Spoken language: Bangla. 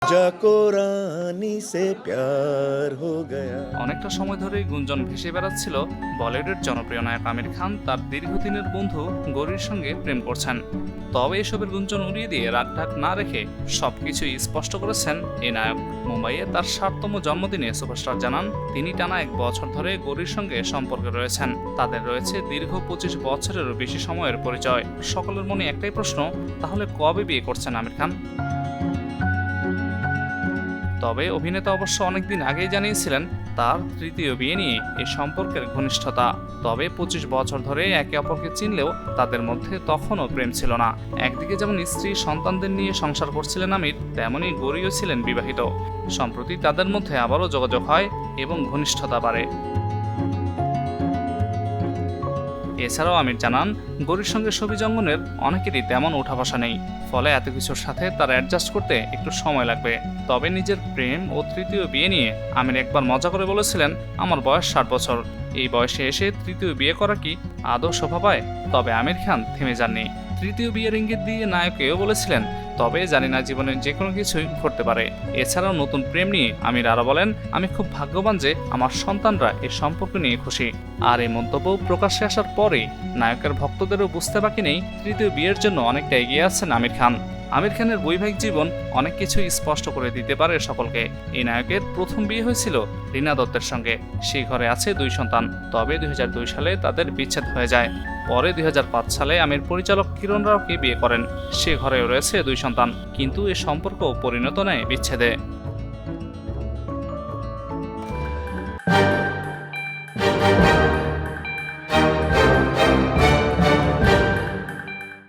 जाको रानी से प्यार हो गया। অনেকটা সময় ধরেই গুঞ্জন ভেসে বেড়াচ্ছিল বলিউডের জনপ্রিয় নায়ক আমির খান তার দীর্ঘদিনের বন্ধু গৌরীর সঙ্গে প্রেম করছেন। তবে এসবের গুঞ্জন উড়িয়ে দিয়ে রাগঢাক না রেখে সবকিছুই স্পষ্ট করেছেন এই নায়ক। মুম্বাইয়ে তার 60তম জন্মদিনে সুপারস্টার জানান তিনি টানা 1 বছর ধরে গৌরীর সঙ্গে সম্পর্কে রয়েছেন। তাদের রয়েছে দীর্ঘ 25 বছরেরও বেশি সময়ের পরিচয়। সকলের মনে একটাই প্রশ্ন, তাহলে কবে বিয়ে করছেন আমির খান? তবে অভিনেতা অবশ্য অনেকদিন আগেই জানিয়েছিলেন তার তৃতীয় বিয়ে নিয়ে এই সম্পর্কের ঘনিষ্ঠতা। তবে 25 বছর ধরে একে অপরকে চিনলেও তাদের মধ্যে তখনও প্রেম ছিল না। একদিকে যেমন স্ত্রী সন্তানদের নিয়ে সংসার করছিলেন আমির, তেমনই গৌরীও ছিলেন বিবাহিত। সম্প্রতি তাদের মধ্যে আবারও যোগাযোগ হয় এবং ঘনিষ্ঠতা বাড়ে। এছাড়াও আমির জানান গৌরীর সঙ্গে ছবি জঙ্গনের অনেকেরই তেমন ওঠা বসা নেই, ফলে এত কিছুর সাথে তার অ্যাডজাস্ট করতে একটু সময় লাগবে। তবে নিজের প্রেম ও তৃতীয় বিয়ে নিয়ে আমির একবার মজা করে বলেছিলেন, আমার বয়স 60 বছর, এই বয়সে এসে তৃতীয় বিয়ে করা কি আদৌ শোভা পায়? তবে আমির খান থেমে যাননি। তৃতীয় বিয়ের ইঙ্গিত দিয়ে নায়কেও বলেছিলেন, তবে জানি না, জীবনের যে কোনো কিছুই ঘটতে পারে। এছাড়াও নতুন প্রেম নিয়ে আমির আরও বলেন, আমি খুব ভাগ্যবান যে আমার সন্তানরা এই সম্পর্ক নিয়ে খুশি। আর এই মন্তব্য প্রকাশ্যে আসার পরে নায়কের ভক্তদেরও বুঝতে বাকি নেই তৃতীয় বিয়ের জন্য অনেকটা এগিয়ে আছেন আমির খান। আমির খানের বৈবাহিক জীবন অনেক কিছুই স্পষ্ট করে দিতে পারে সকলকে। এই নায়কের প্রথম বিয়ে হয়েছিল রীনা দত্তের সঙ্গে, সেই ঘরে আছে 2 সন্তান। তবে 2002 সালে তাদের বিচ্ছেদ হয়ে যায়। পরে 2005 সালে আমির পরিচালক কিরণ রাওকে বিয়ে করেন, সে ঘরেও রয়েছে 2 সন্তান, কিন্তু এ সম্পর্ক পরিণত নেয় বিচ্ছেদে।